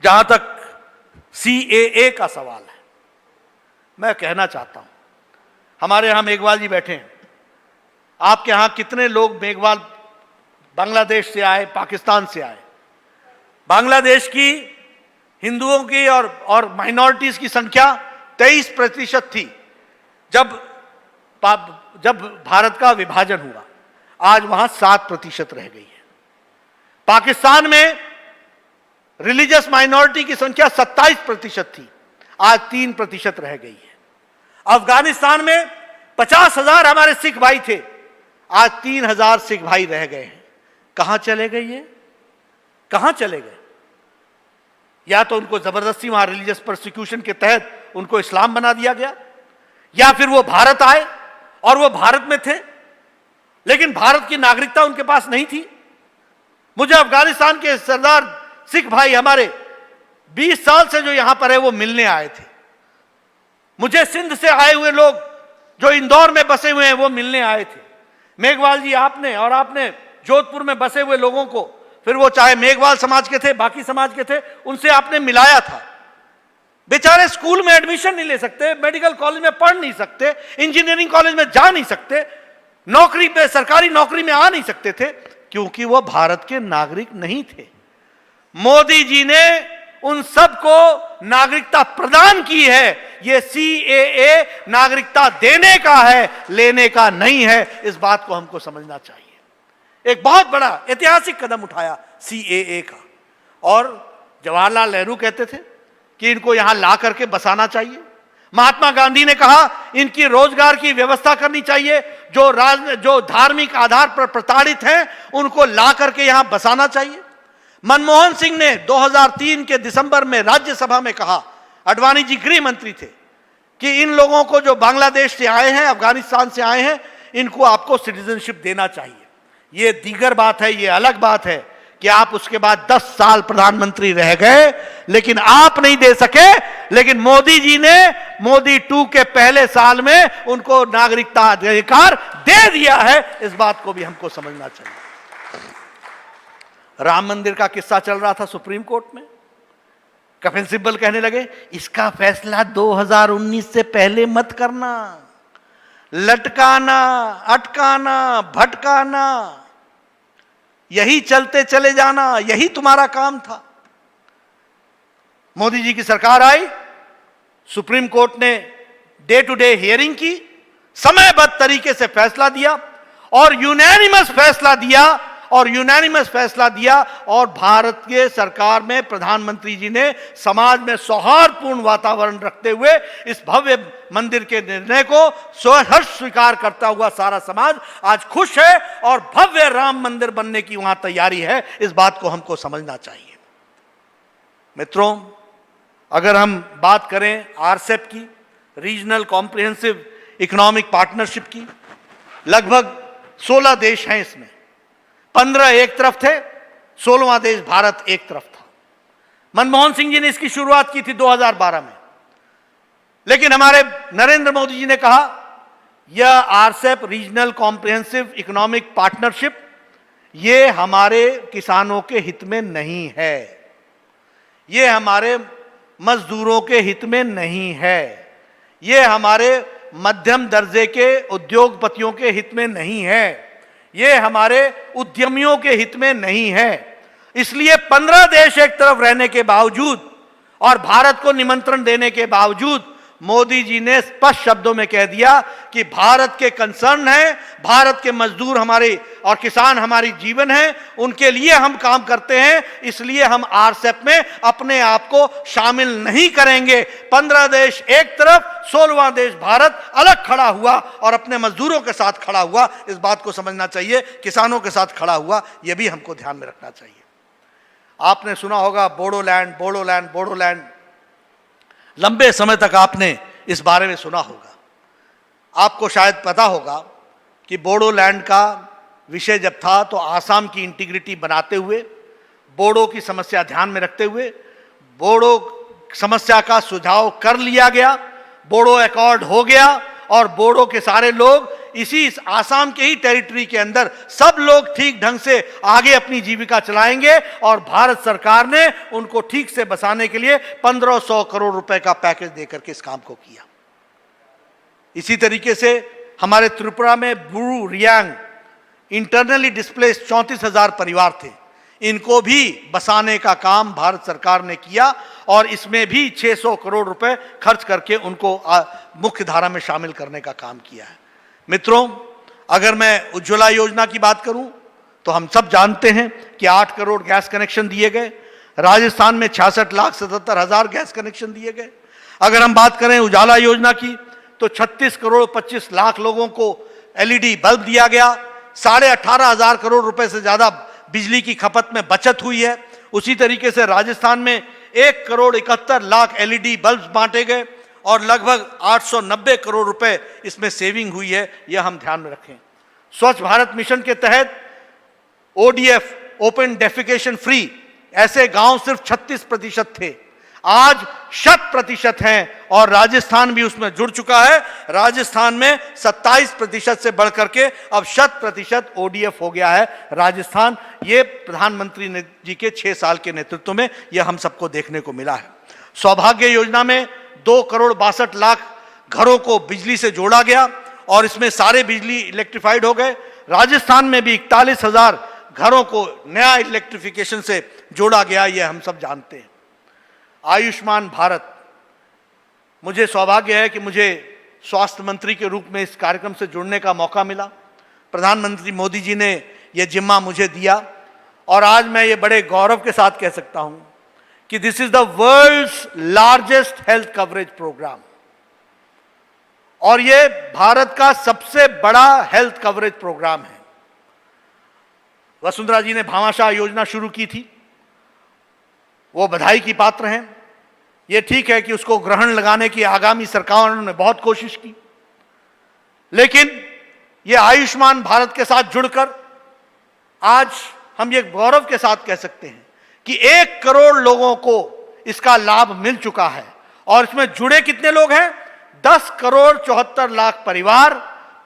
जहां तक CAA का सवाल है, मैं कहना चाहता हूं, हमारे यहां मेघवाल जी बैठे हैं, आपके यहां कितने लोग मेघवाल बांग्लादेश से आए, पाकिस्तान से आए? बांग्लादेश की हिंदुओं की और माइनॉरिटीज की संख्या 23% थी जब भारत का विभाजन हुआ, आज वहां 7% रह गई है। पाकिस्तान में रिलीजियस माइनॉरिटी की संख्या 27% थी, आज 3% रह गई है। अफगानिस्तान में 50,000 हमारे सिख भाई थे, आज 3,000 सिख भाई रह गए हैं। कहां चले गए ये? कहां चले गए? या तो उनको जबरदस्ती वहां रिलीजियस प्रोसिक्यूशन के तहत उनको इस्लाम बना दिया गया, या फिर वो भारत आए और वो भारत में थे लेकिन भारत की नागरिकता उनके पास नहीं थी। मुझे अफगानिस्तान के सरदार सिख भाई हमारे 20 साल से जो यहां पर है वो मिलने आए थे। मुझे सिंध से आए हुए लोग जो इंदौर में बसे हुए हैं वो मिलने आए थे। मेघवाल जी आपने जोधपुर में बसे हुए लोगों को, फिर वो चाहे मेघवाल समाज के थे, बाकी समाज के थे, उनसे आपने मिलाया था। बेचारे स्कूल में एडमिशन नहीं ले सकते, मेडिकल कॉलेज में पढ़ नहीं सकते, इंजीनियरिंग कॉलेज में जा नहीं सकते, नौकरी पे सरकारी नौकरी में आ नहीं सकते थे, क्योंकि वो भारत के नागरिक नहीं थे। मोदी जी ने उन सबको नागरिकता प्रदान की है। ये CAA नागरिकता देने का है, लेने का नहीं है। इस बात को हमको समझना चाहिए। एक बहुत बड़ा ऐतिहासिक कदम उठाया CAA का, और जवाहरलाल नेहरू कहते थे कि इनको यहां ला करके बसाना चाहिए। महात्मा गांधी ने कहा इनकी रोजगार की व्यवस्था करनी चाहिए, जो धार्मिक आधार पर प्रताड़ित हैं उनको ला करके यहां बसाना चाहिए। मनमोहन सिंह ने 2003 के दिसंबर में राज्यसभा में कहा, अडवाणी जी गृह मंत्री थे, कि इन लोगों को जो बांग्लादेश से आए हैं, अफगानिस्तान से आए हैं, इनको आपको सिटीजनशिप देना चाहिए। ये दीगर बात है, ये अलग बात है कि आप उसके बाद 10 साल प्रधानमंत्री रह गए लेकिन आप नहीं दे सके, लेकिन मोदी जी ने मोदी 2 के पहले साल में उनको नागरिकता अधिकार दे दिया है। इस बात को भी हमको समझना चाहिए। राम मंदिर का किस्सा चल रहा था सुप्रीम कोर्ट में, कपिल सिब्बल कहने लगे इसका फैसला 2019 से पहले मत करना, लटकाना, अटकाना, भटकाना, यही चलते चले जाना, यही तुम्हारा काम था। मोदी जी की सरकार आई, सुप्रीम कोर्ट ने डे टू डे हियरिंग की, समयबद्ध तरीके से फैसला दिया और यूनैनिमस फैसला दिया और भारत के सरकार में प्रधानमंत्री जी ने समाज में सौहार्दपूर्ण वातावरण रखते हुए इस भव्य मंदिर के निर्णय को सहर्ष स्वीकार करता हुआ सारा समाज आज खुश है और भव्य राम मंदिर बनने की वहां तैयारी है। इस बात को हमको समझना चाहिए। मित्रों, अगर हम बात करें RCEP की, रीजनल कॉम्प्रिहेंसिव इकोनॉमिक पार्टनरशिप की, लगभग 16 देश हैं इसमें। 15 एक तरफ थे, 16वां देश भारत एक तरफ था। मनमोहन सिंह जी ने इसकी शुरुआत की थी 2012 में, लेकिन हमारे नरेंद्र मोदी जी ने कहा यह RCEP regional comprehensive economic partnership, ये हमारे किसानों के हित में नहीं है, ये हमारे मजदूरों के हित में नहीं है, ये हमारे मध्यम दर्जे के उद्योगपतियों के हित में नहीं है, ये हमारे उद्यमियों के हित में नहीं है। इसलिए 15 देश एक तरफ रहने के बावजूद और भारत को निमंत्रण देने के बावजूद मोदी जी ने स्पष्ट शब्दों में कह दिया कि भारत के कंसर्न है, भारत के मजदूर हमारे और किसान हमारी जीवन है, उनके लिए हम काम करते हैं, इसलिए हम आरसेप में अपने आप को शामिल नहीं करेंगे। 15 देश एक तरफ, 16वां देश भारत अलग खड़ा हुआ और अपने मजदूरों के साथ खड़ा हुआ। इस बात को समझना चाहिए, किसानों के साथ खड़ा हुआ, यह भी हमको ध्यान में रखना चाहिए। आपने सुना होगा बोडोलैंड, बोडोलैंड, बोडोलैंड, लंबे समय तक आपने इस बारे में सुना होगा। आपको शायद पता होगा कि बोडोलैंड का विषय जब था तो आसाम की इंटीग्रिटी बनाते हुए, बोडो की समस्या ध्यान में रखते हुए बोडो समस्या का सुझाव कर लिया गया, बोडो अकॉर्ड हो गया और बोडो के सारे लोग इसी आसाम के ही टेरिटरी के अंदर सब लोग ठीक ढंग से आगे अपनी जीविका चलाएंगे और भारत सरकार ने उनको ठीक से बसाने के लिए 1500 करोड़ रुपए का पैकेज देकर के इस काम को किया। इसी तरीके से हमारे त्रिपुरा में ब्रू रियांग इंटरनली डिस्प्लेस्ड 34,000 परिवार थे, इनको भी बसाने का काम भारत सरकार ने किया और इसमें भी 600 करोड़ रुपए खर्च करके उनको मुख्य धारा में शामिल करने का काम किया है। मित्रों, अगर मैं उज्ज्वला योजना की बात करूं तो हम सब जानते हैं कि 8 करोड़ गैस कनेक्शन दिए गए, राजस्थान में 66,77,000 गैस कनेक्शन दिए गए। अगर हम बात करें उजाला योजना की तो 36 करोड़ 25 लाख लोगों को एलईडी बल्ब दिया गया, 18,500 करोड़ रुपए से ज्यादा बिजली की खपत में बचत हुई है। उसी तरीके से राजस्थान में 1 करोड़ 71 लाख एलईडी बल्ब बांटे गए और लगभग 890 करोड़ रुपए इसमें सेविंग हुई है, यह हम ध्यान में रखें। स्वच्छ भारत मिशन के तहत ओडीएफ, ओपन डेफिकेशन फ्री, ऐसे गांव सिर्फ 36% थे, आज 100% हैं और राजस्थान भी उसमें जुड़ चुका है। राजस्थान में 27% से बढ़कर के अब 100% ओडीएफ हो गया है राजस्थान। ये प्रधानमंत्री जी के 6 साल के नेतृत्व में यह हम सबको देखने को मिला है। सौभाग्य योजना में 2 करोड़ 62 लाख घरों को बिजली से जोड़ा गया और इसमें सारे बिजली इलेक्ट्रिफाइड हो गए। राजस्थान में भी 41,000 घरों को नया इलेक्ट्रिफिकेशन से जोड़ा गया, यह हम सब जानते हैं। आयुष्मान भारत, मुझे सौभाग्य है कि मुझे स्वास्थ्य मंत्री के रूप में इस कार्यक्रम से जुड़ने का मौका मिला। प्रधानमंत्री मोदी जी ने यह जिम्मा मुझे दिया और आज मैं ये बड़े गौरव के साथ कह सकता हूं कि this is the world's largest health coverage programme और ये भारत का सबसे बड़ा हेल्थ कवरेज प्रोग्राम है। वसुंधरा जी ने भामाशाह योजना शुरू की थी, वो बधाई की पात्र हैं। ये ठीक है कि उसको ग्रहण लगाने की आगामी सरकारों ने बहुत कोशिश की, लेकिन ये आयुष्मान भारत के साथ जुड़कर आज हम ये गौरव के साथ कह सकते हैं कि 1 करोड़ लोगों को इसका लाभ मिल चुका है और इसमें जुड़े कितने लोग हैं? 10 करोड़ 74 लाख परिवार,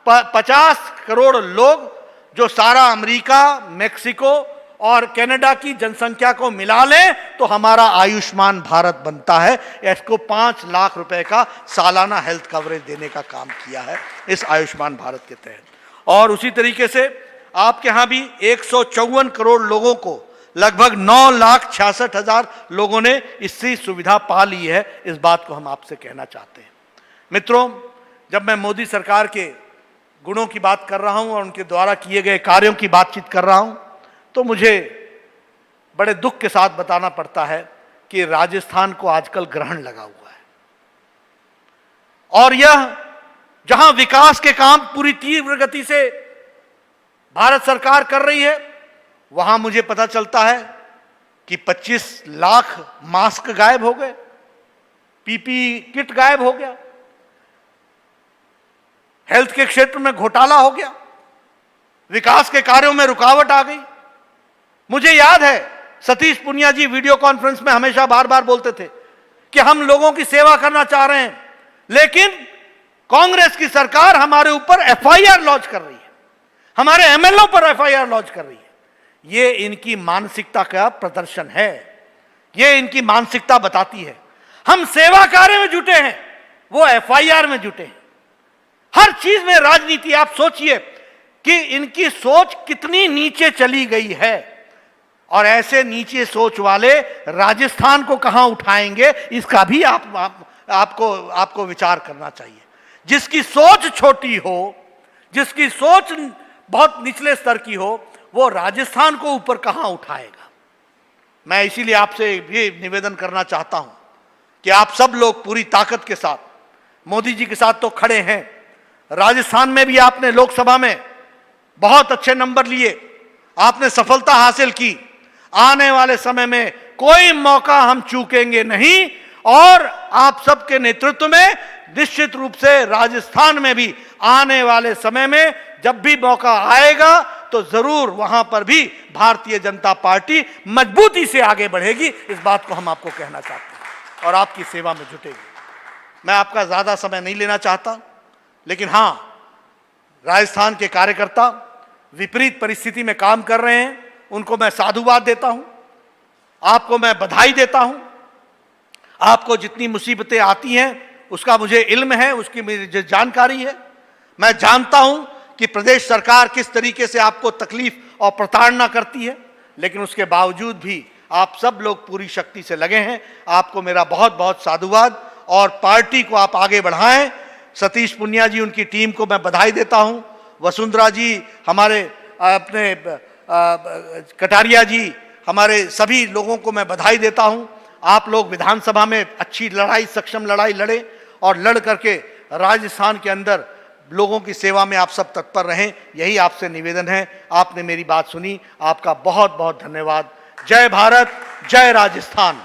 50 करोड़ लोग, जो सारा अमेरिका, मेक्सिको और कनाडा की जनसंख्या को मिला लें तो हमारा आयुष्मान भारत बनता है। इसको 5 लाख रुपए का सालाना हेल्थ कवरेज देने का काम किया है इस आयुष्मान भारत के तहत। और उसी तरीके से आपके यहां भी 154 करोड़ लोगों को, लगभग 9,66,000 लोगों ने इससे सुविधा पा ली है। इस बात को हम आपसे कहना चाहते हैं। मित्रों, जब मैं मोदी सरकार के गुणों की बात कर रहा हूं और उनके द्वारा किए गए कार्यों की बातचीत कर रहा हूं तो मुझे बड़े दुख के साथ बताना पड़ता है कि राजस्थान को आजकल ग्रहण लगा हुआ है और यह जहां विकास के काम पूरी तीव्र गति से भारत सरकार कर रही है, वहां मुझे पता चलता है कि 25 लाख मास्क गायब हो गए, पीपीई किट गायब हो गया, हेल्थ के क्षेत्र में घोटाला हो गया, विकास के कार्यों में रुकावट आ गई। मुझे याद है सतीश पुनिया जी वीडियो कॉन्फ्रेंस में हमेशा बार बार बोलते थे कि हम लोगों की सेवा करना चाह रहे हैं, लेकिन कांग्रेस की सरकार हमारे ऊपर एफआईआर लॉन्च कर रही है, हमारे एमएलओ पर एफआईआर लॉन्च कर रही है। ये इनकी मानसिकता का प्रदर्शन है, ये इनकी मानसिकता बताती है। हम सेवा कार्य में जुटे हैं, वो एफआईआर में जुटे हैं। हर चीज में राजनीति। आप सोचिए कि इनकी सोच कितनी नीचे चली गई है, और ऐसे नीचे सोच वाले राजस्थान को कहां उठाएंगे, इसका भी आपको विचार करना चाहिए। जिसकी सोच छोटी हो, जिसकी सोच बहुत निचले स्तर की हो, वो राजस्थान को ऊपर कहां उठाएगा। मैं इसीलिए आपसे भी निवेदन करना चाहता हूं कि आप सब लोग पूरी ताकत के साथ मोदी जी के साथ तो खड़े हैं। राजस्थान में भी आपने लोकसभा में बहुत अच्छे नंबर लिए, आपने सफलता हासिल की। आने वाले समय में कोई मौका हम चूकेंगे नहीं, और आप सबके नेतृत्व में निश्चित रूप से राजस्थान में भी आने वाले समय में जब भी मौका आएगा तो जरूर वहां पर भी भारतीय जनता पार्टी मजबूती से आगे बढ़ेगी। इस बात को हम आपको कहना चाहते हैं और आपकी सेवा में जुटेगी। मैं आपका ज्यादा समय नहीं लेना चाहता, लेकिन हां, राजस्थान के कार्यकर्ता विपरीत परिस्थिति में काम कर रहे हैं, उनको मैं साधुवाद देता हूं, आपको मैं बधाई देता हूं। आपको जितनी मुसीबतें आती हैं उसका मुझे इल्म है, उसकी मुझे जानकारी है। मैं जानता हूं कि प्रदेश सरकार किस तरीके से आपको तकलीफ और प्रताड़ना करती है, लेकिन उसके बावजूद भी आप सब लोग पूरी शक्ति से लगे हैं। आपको मेरा बहुत बहुत साधुवाद, और पार्टी को आप आगे बढ़ाएं। सतीश पुनिया जी, उनकी टीम को मैं बधाई देता हूं। वसुंधरा जी, हमारे अपने कटारिया जी, हमारे सभी लोगों को मैं बधाई देता हूं। आप लोग विधानसभा में अच्छी लड़ाई, सक्षम लड़ाई लड़े, और लड़ करके राजस्थान के अंदर लोगों की सेवा में आप सब तत्पर रहें, यही आपसे निवेदन है। आपने मेरी बात सुनी, आपका बहुत बहुत धन्यवाद। जय भारत, जय राजस्थान।